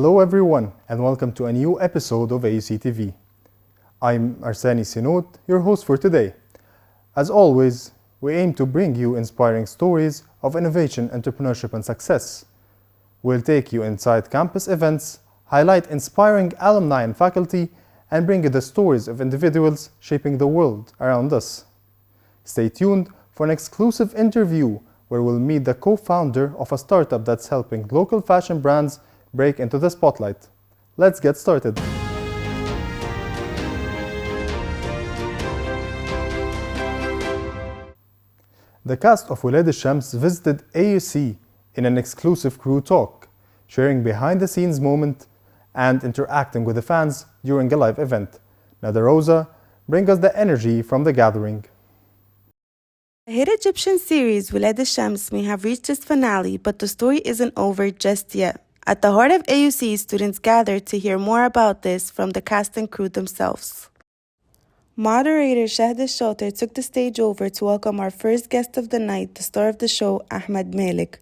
Hello everyone and welcome to a new episode of AUCTV. I'm Arsani Sinot, your host for today. As always, we aim to bring you inspiring stories of innovation, entrepreneurship and success. We'll take you inside campus events, highlight inspiring alumni and faculty, and bring you the stories of individuals shaping the world around us. Stay tuned for an exclusive interview where we'll meet the co-founder of a startup that's helping local fashion brands break into the spotlight. Let's get started. The cast of Walad al-Shams visited AUC in an exclusive crew talk, sharing behind-the-scenes moment and interacting with the fans during a live event. Nada Rosa, bring us the energy from the gathering. The hit Egyptian series Walad al-Shams may have reached its finale, but the story isn't over just yet. At the heart of AUC, students gathered to hear more about this from the cast and crew themselves. Moderator Shahd al-Shotir took the stage over to welcome our first guest of the night, the star of the show, Ahmed Malik.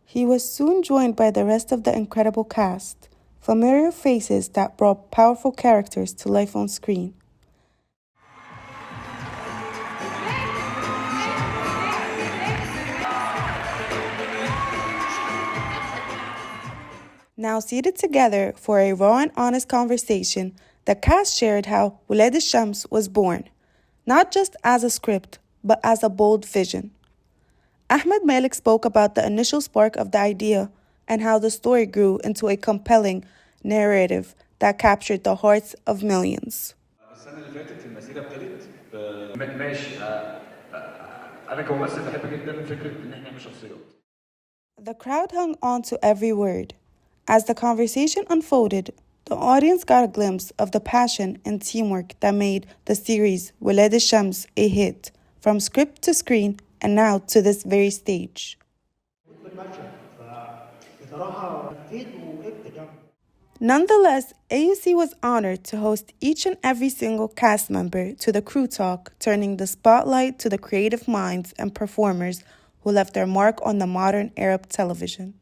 He was soon joined by the rest of the incredible cast, familiar faces that brought powerful characters to life on screen. Now seated together for a raw and honest conversation, the cast shared how Walad al-Shams was born, not just as a script, but as a bold vision. Ahmed Malik spoke about the initial spark of the idea and how the story grew into a compelling narrative that captured the hearts of millions. The crowd hung on to every word. As the conversation unfolded, the audience got a glimpse of the passion and teamwork that made the series Walad al-Shams a hit, from script to screen and now to this very stage. Nonetheless, AUC was honored to host each and every single cast member to the crew talk, turning the spotlight to the creative minds and performers who left their mark on the modern Arab television.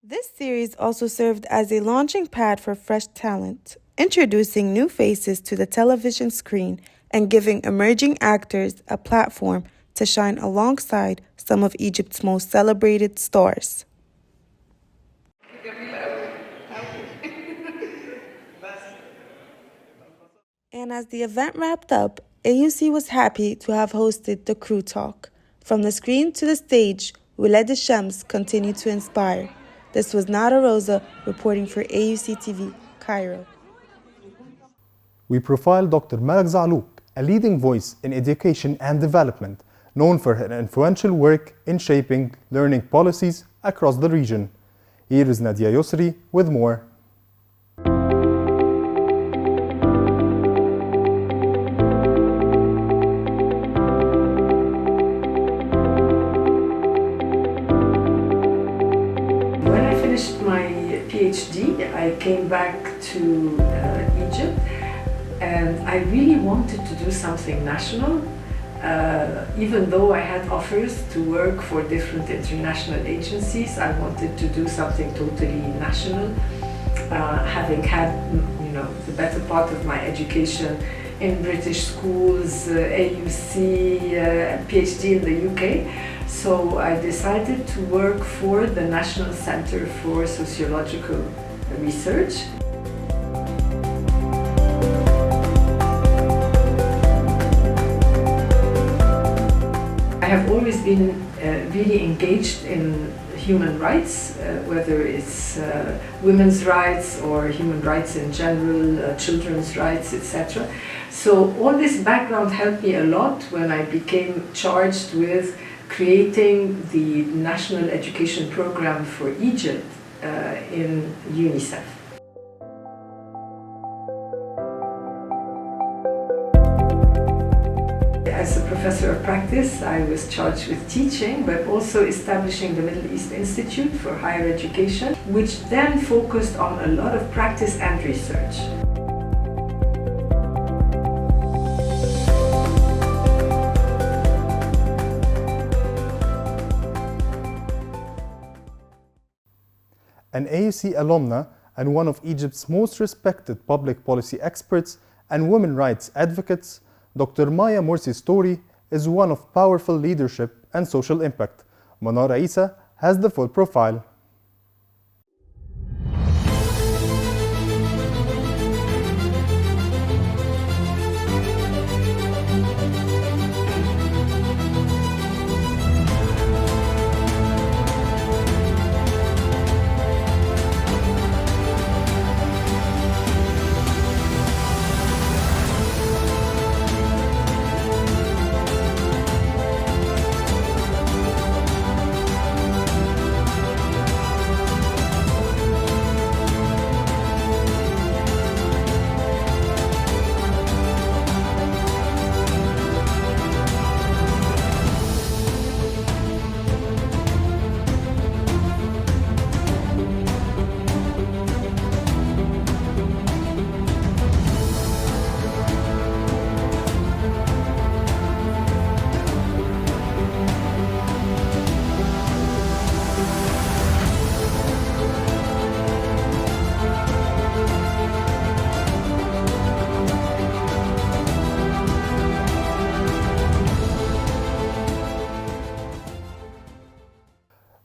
This series also served as a launching pad for fresh talent, introducing new faces to the television screen and giving emerging actors a platform to shine alongside some of Egypt's most celebrated stars. And as the event wrapped up, AUC was happy to have hosted the crew talk. From the screen to the stage, Walad al-Shams continued to inspire. This was Nada Rosa reporting for AUC TV, Cairo. We profiled Dr. Malak Zalouk, a leading voice in education and development, known for her influential work in shaping learning policies across the region. Here is Nadia Yusri with more. PhD, I came back to Egypt and I really wanted to do something national, even though I had offers to work for different international agencies. I wanted to do something totally national, having had the better part of my education in British schools, AUC, PhD in the UK. So I decided to work for the National Center for Sociological Research. I have always been really engaged in human rights, whether it's women's rights or human rights in general, children's rights, etc. So all this background helped me a lot when I became charged with creating the National Education Program for Egypt in UNICEF. As a professor of practice, I was charged with teaching, but also establishing the Middle East Institute for Higher Education, which then focused on a lot of practice and research. An AUC alumna and one of Egypt's most respected public policy experts and women rights advocates, Dr. Maya Morsi's story is one of powerful leadership and social impact. Manara Isa has the full profile.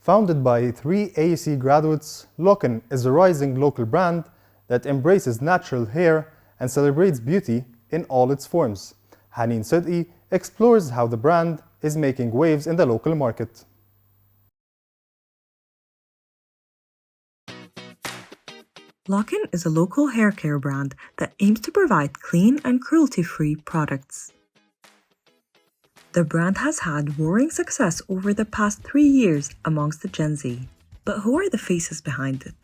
Founded by 3 AUC graduates, Locken is a rising local brand that embraces natural hair and celebrates beauty in all its forms. Haneen Sidqi explores how the brand is making waves in the local market. Locken is a local hair care brand that aims to provide clean and cruelty-free products. The brand has had roaring success over the past 3 years amongst the Gen Z. But who are the faces behind it?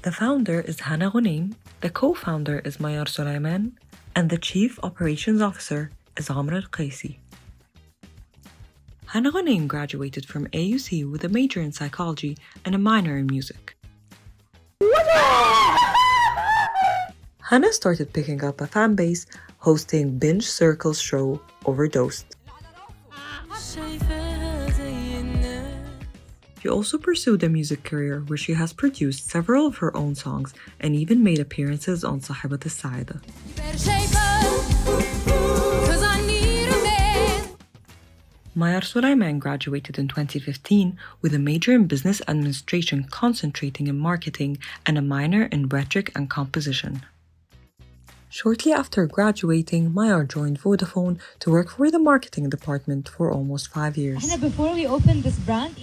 The founder is Hana Ghunaim, the co-founder is Mayar Sulaiman, and the chief operations officer is Amr Al-Qaisi. Hana Ghunaim graduated from AUC with a major in psychology and a minor in music. Hana started picking up a fan base hosting Binge Circle's show Overdosed. She also pursued a music career where she has produced several of her own songs and even made appearances on Sahibat Al-Saida. Mayar Sulaiman graduated in 2015 with a major in business administration concentrating in marketing and a minor in rhetoric and composition. Shortly after graduating, Mayar joined Vodafone to work for the marketing department for almost 5 years. Before we opened this brand,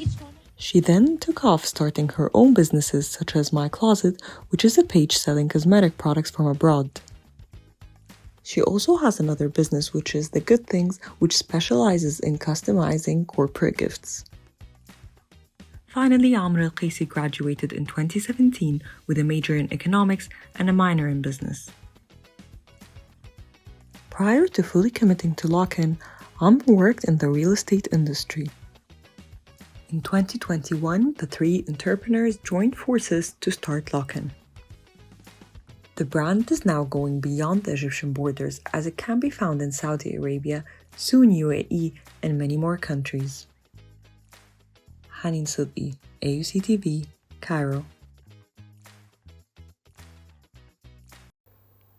She then took off starting her own businesses such as My Closet, which is a page selling cosmetic products from abroad. She also has another business which is The Good Things, which specializes in customizing corporate gifts. Finally, Amr Al-Qaisi graduated in 2017 with a major in economics and a minor in business. Prior to fully committing to Locken, Amr worked in the real estate industry. In 2021, the 3 entrepreneurs joined forces to start Locken. The brand is now going beyond the Egyptian borders as it can be found in Saudi Arabia, soon UAE, and many more countries. Haneen Sidqi, AUCTV, Cairo.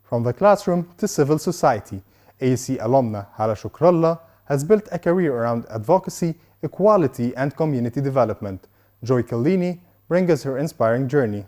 From the classroom to civil society, AUC alumna Hala Shukrallah has built a career around advocacy, equality, and community development. Joy Kellini brings us her inspiring journey.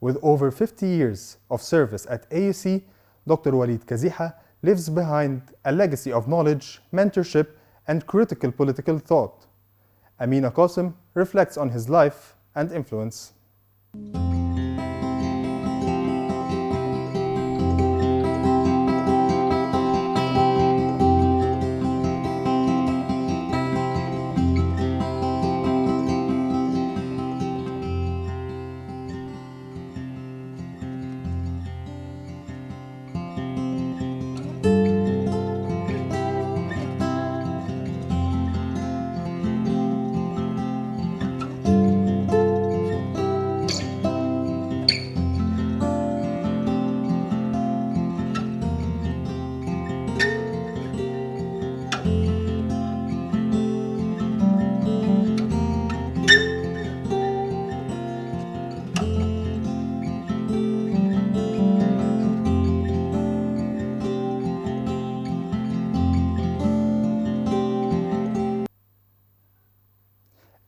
With over 50 years of service at AUC, Dr. Walid Kaziha lives behind a legacy of knowledge, mentorship, and critical political thought. Amina Qasim reflects on his life and influence.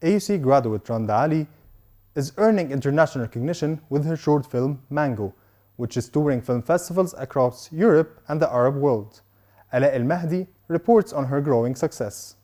AUC graduate Randa Ali is earning international recognition with her short film Mango, which is touring film festivals across Europe and the Arab world. Ala El Mahdi reports on her growing success.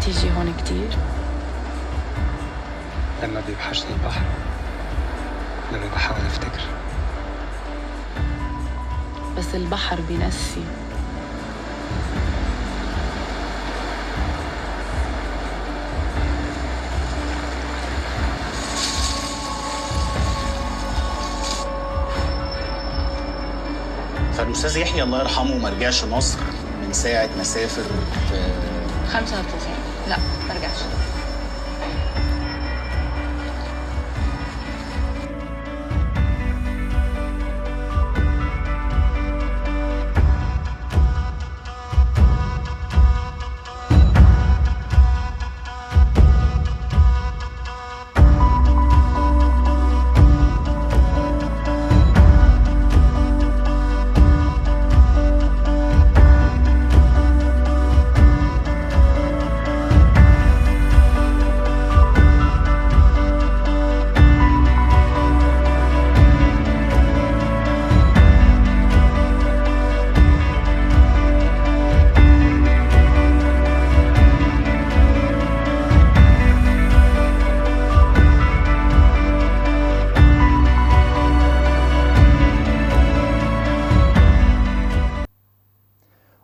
تيجي هون كتير؟ لما بيوحشني البحر، لما بحاول افتكر. بس البحر بينسي. فالأستاذ يحيى الله يرحمه ما رجعش مصر من ساعة ما سافر في 95. لا ما رجعش.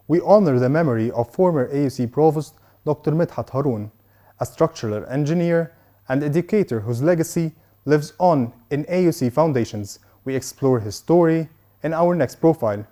We honor the memory of former AUC Provost Dr. Midhat Haroon, a structural engineer and educator whose legacy lives on in AUC foundations. We explore his story in our next profile.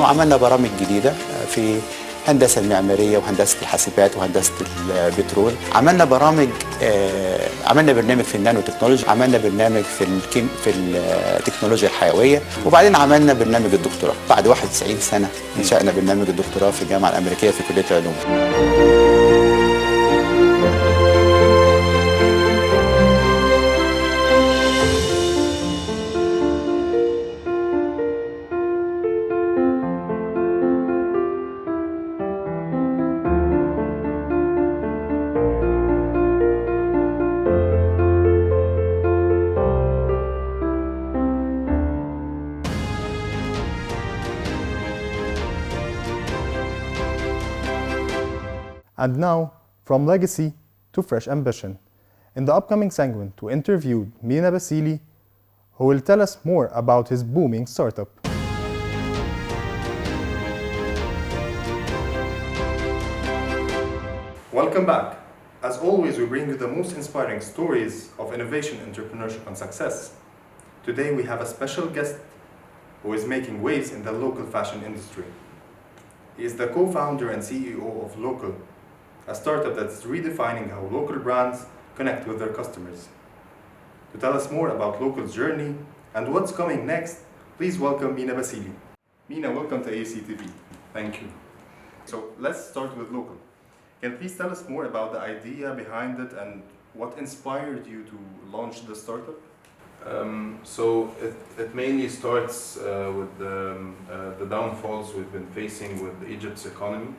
وعملنا برامج جديدة في الهندسة المعمارية وهندسة الحاسبات وهندسة البترول. عملنا برامج، عملنا برنامج في النانو تكنولوجي، عملنا برنامج في التكنولوجيا الحيوية، وبعدين عملنا برنامج الدكتوراه. بعد 91 سنة انشأنا برنامج الدكتوراه في الجامعة الأمريكية في كلية العلوم. And now, from legacy to fresh ambition. In the upcoming segment, we interviewed Mina Basili, who will tell us more about his booming startup. Welcome back. As always, we bring you the most inspiring stories of innovation, entrepreneurship, and success. Today, we have a special guest who is making waves in the local fashion industry. He is the co-founder and CEO of Local, a startup that is redefining how local brands connect with their customers. To tell us more about Local's journey and what's coming next, please welcome Mina Basili. Mina, welcome to AUCTV. Thank you. So let's start with Local. Can you please tell us more about the idea behind it and what inspired you to launch the startup? So it mainly starts with the downfalls we've been facing with Egypt's economy.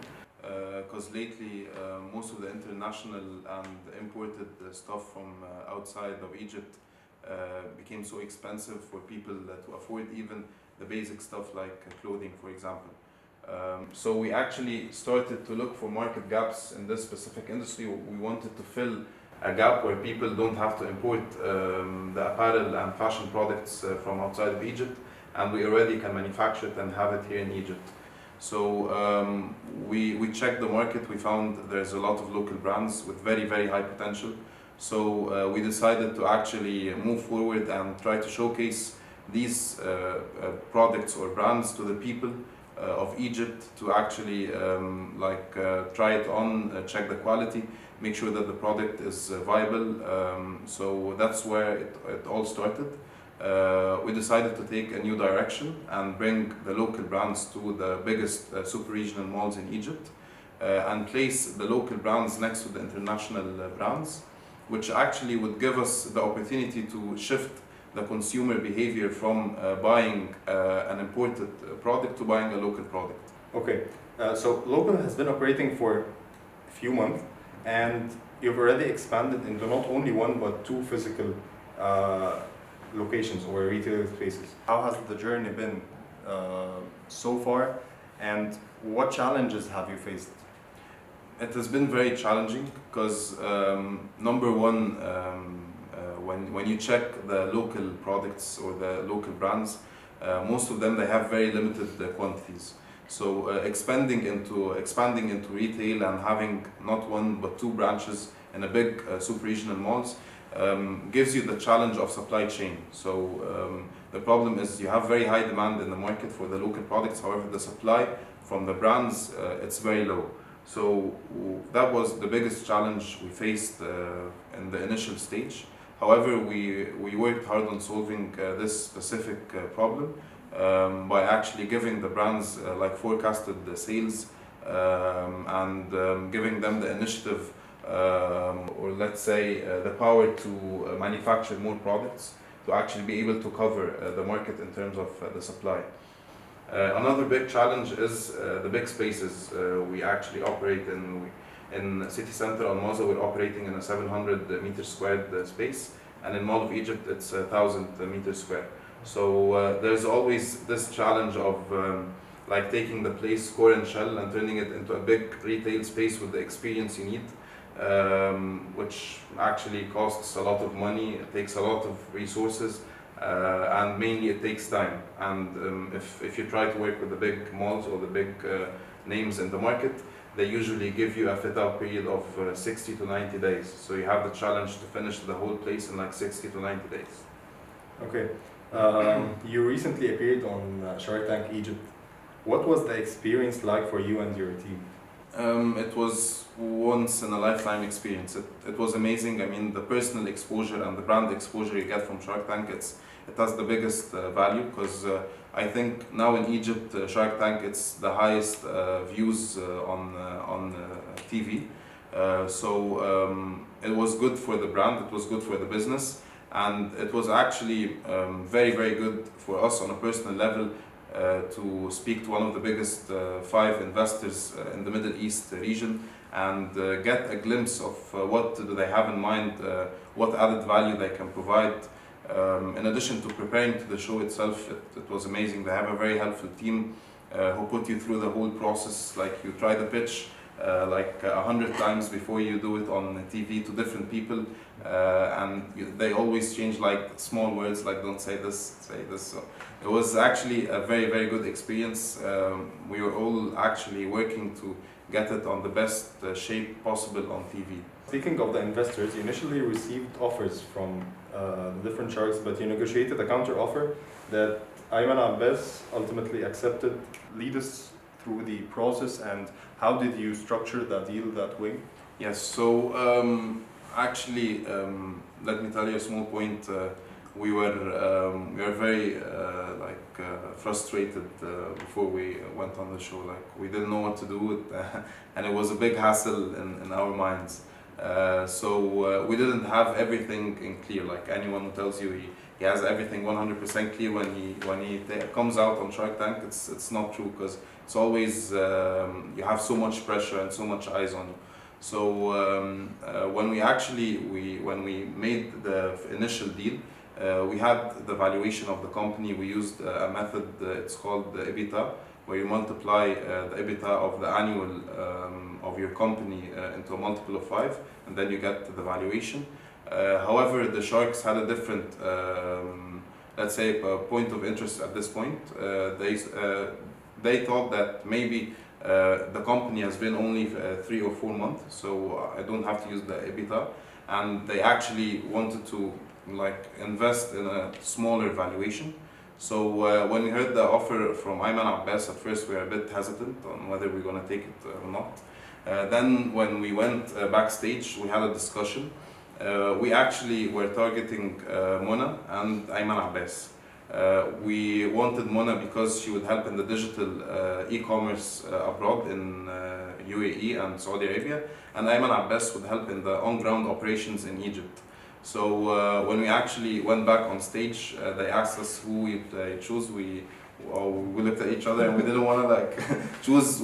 Because lately most of the international and imported stuff from outside of Egypt became so expensive for people to afford even the basic stuff like clothing, for example. So we actually started to look for market gaps in this specific industry. We wanted to fill a gap where people don't have to import the apparel and fashion products from outside of Egypt, and we already can manufacture it and have it here in Egypt. So we checked the market. We found there's a lot of local brands with very, very high potential. So we decided to actually move forward and try to showcase these products or brands to the people of Egypt to actually try it on, check the quality, make sure that the product is viable. So that's where it all started. We decided to take a new direction and bring the local brands to the biggest super regional malls in Egypt and place the local brands next to the international brands, which actually would give us the opportunity to shift the consumer behavior from buying an imported product to buying a local product. Okay, so Local has been operating for a few months, and you've already expanded into not only one but two physical locations or retail spaces. How has the journey been so far, and what challenges have you faced? It has been very challenging because number one, when you check the local products or the local brands, most of them they have very limited quantities. So expanding into retail and having not one but two branches in a big super regional malls gives you the challenge of supply chain. So the problem is you have very high demand in the market for the local products, however the supply from the brands it's very low. So that was the biggest challenge we faced in the initial stage. However, we worked hard on solving this specific problem by actually giving the brands forecasted sales and giving them the initiative or let's say the power to manufacture more products to actually be able to cover the market in terms of the supply. Another big challenge is the big spaces we actually operate in. In city center on Moza, we're operating in a 700 meter squared space, and in Mall of Egypt it's 1,000 meters square. So there's always this challenge of taking the place core and shell and turning it into a big retail space with the experience you need, which actually costs a lot of money, it takes a lot of resources, and mainly it takes time. And if you try to work with the big malls or the big names in the market, they usually give you a fit-out period of 60 to 90 days. So you have the challenge to finish the whole place in 60 to 90 days. Okay. You recently appeared on Shark Tank Egypt. What was the experience like for you and your team? It was once in a lifetime experience. It was amazing. I mean, the personal exposure and the brand exposure you get from Shark Tank, it has the biggest value, because I think now in Egypt, Shark Tank, it's the highest views on TV. It was good for the brand, it was good for the business, and it was actually very, very good for us on a personal level to speak to one of the biggest 5 investors in the Middle East region and get a glimpse of what do they have in mind, what added value they can provide. In addition to preparing to the show itself, it was amazing. They have a very helpful team who put you through the whole process. Like, you try the pitch like 100 times before you do it on TV to different people, and they always change like small words like don't say this, say this. So it was actually a very, very good experience. We were all actually working to get it on the best shape possible on TV. Speaking of the investors, you initially received offers from different sharks, but you negotiated a counter offer that Ayman Abbas ultimately accepted. Lead us through the process, and how did you structure that deal that way? Yes, so actually, let me tell you a small point. We were very frustrated before we went on the show. Like, we didn't know what to do with, and it was a big hassle in our minds. We didn't have everything in clear. Like, anyone who tells you he has everything 100% clear when he comes out on Shark Tank, it's not true, because it's always you have so much pressure and so much eyes on you. So when we made the initial deal, we had the valuation of the company. We used a method, it's called the EBITDA, where you multiply the EBITDA of the annual of your company into a multiple of 5, and then you get the valuation. However, the sharks had a different, let's say, point of interest at this point. They thought that maybe the company has been only 3 or 4 months, so I don't have to use the EBITDA, and they actually wanted to invest in a smaller valuation. So when we heard the offer from Ayman Abbas, at first we were a bit hesitant on whether we're going to take it or not. Then when we went backstage, we had a discussion. We actually were targeting Mona and Ayman Abbas. We wanted Mona because she would help in the digital e-commerce abroad in UAE and Saudi Arabia, and Ayman Abbas would help in the on-ground operations in Egypt. So when we actually went back on stage, they asked us who we choose. We looked at each other and we didn't want to choose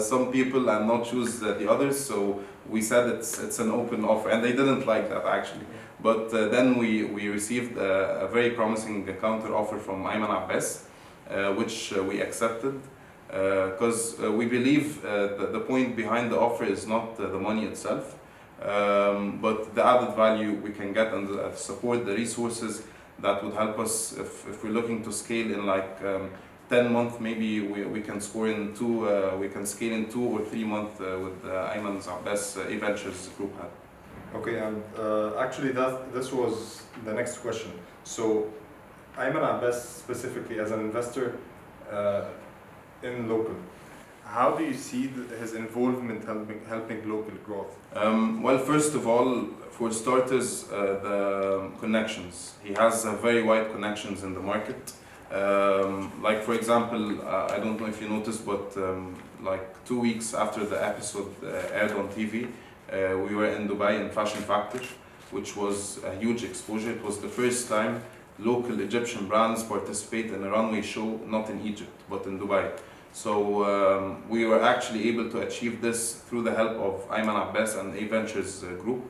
some people and not choose the others. So we said it's an open offer, and they didn't like that actually. But then we received a very promising counter offer from Ayman Abbas, which we accepted, because we believe the point behind the offer is not the money itself, but the added value we can get and support, the resources that would help us if we're looking to scale in 10 months. Maybe we can score in we can scale in 2 or 3 months with Ayman Abbas Ventures Group had. Okay, and actually this was the next question. So Ayman Abbas specifically as an investor in local, how do you see his involvement helping local growth? Well, first of all, for starters, the connections. He has very wide connections in the market. Like, for example, I don't know if you noticed, but 2 weeks after the episode aired on TV, we were in Dubai in Fashion Factor, which was a huge exposure. It was the first time local Egyptian brands participate in a runway show, not in Egypt, but in Dubai. So we were actually able to achieve this through the help of Ayman Abbas and A Ventures Group.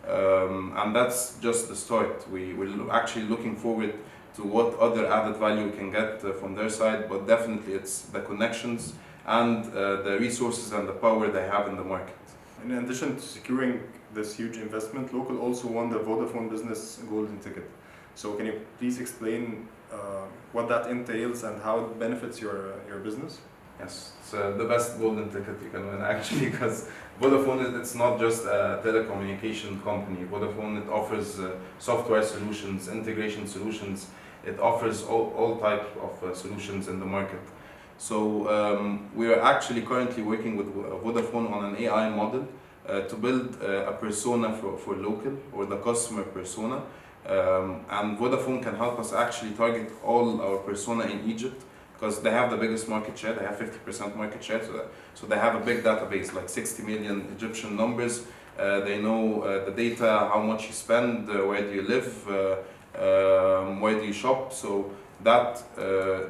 And that's just the start. We're actually looking forward to what other added value we can get from their side, but definitely it's the connections and the resources and the power they have in the market. In addition to securing this huge investment, Local also won the Vodafone Business Golden Ticket. So can you please explain what that entails and how it benefits your business? Yes, it's the best golden ticket you can win actually, because Vodafone, it's not just a telecommunication company. Vodafone, it offers software solutions, integration solutions. It offers all types of solutions in the market. So we are actually currently working with Vodafone on an AI model to build a persona for local, or the customer persona. And Vodafone can help us actually target all our persona in Egypt, because they have the biggest market share. They have 50% market share, so they have a big database, like 60 million Egyptian numbers. They know the data, how much you spend, where do you live, where do you shop. So that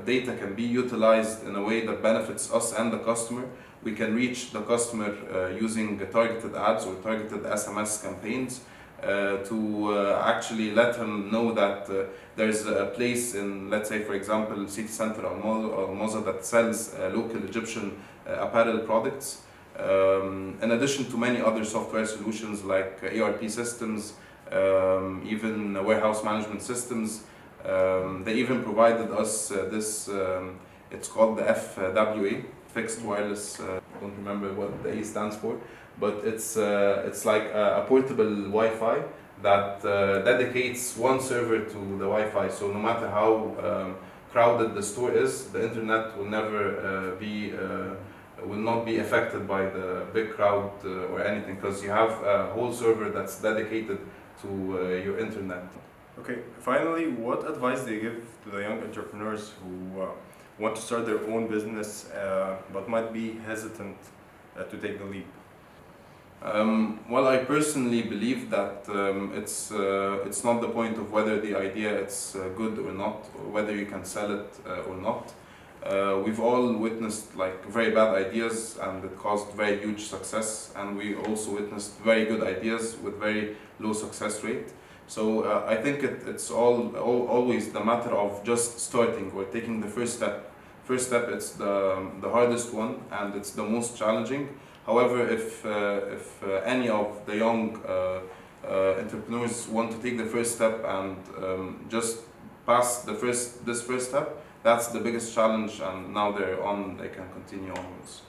data can be utilized in a way that benefits us and the customer. We can reach the customer using targeted ads or targeted SMS campaigns to actually let him know that there's a place in, let's say for example, city center Al-Moza that sells local Egyptian apparel products. In addition to many other software solutions like ERP systems, even warehouse management systems. They even provided us this, it's called the FWA, Fixed Wireless, I don't remember what the A stands for, but it's like a portable Wi-Fi that dedicates one server to the Wi-Fi. So no matter how crowded the store is, the internet will never will not be affected by the big crowd or anything, because you have a whole server that's dedicated to your internet. Okay, finally, what advice do you give to the young entrepreneurs who want to start their own business but might be hesitant to take the leap? Well, I personally believe that it's not the point of whether the idea is good or not, or whether you can sell it or not. We've all witnessed like very bad ideas and it caused very huge success, and we also witnessed very good ideas with very low success rate. So I think it's always the matter of just starting or taking the first step. First step, it's the hardest one and it's the most challenging. However, if any of the young entrepreneurs want to take the first step and just pass this first step, that's the biggest challenge, and now they can continue onwards.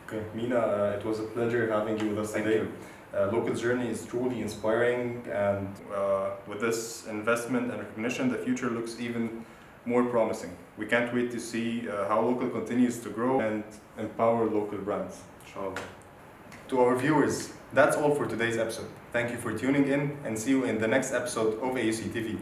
Okay, Mina, it was a pleasure having you with us today. Local journey is truly inspiring, and with this investment and recognition, the future looks even more promising. We can't wait to see how local continues to grow and empower local brands. Inshallah. To our viewers, that's all for today's episode. Thank you for tuning in, and see you in the next episode of AUCTV.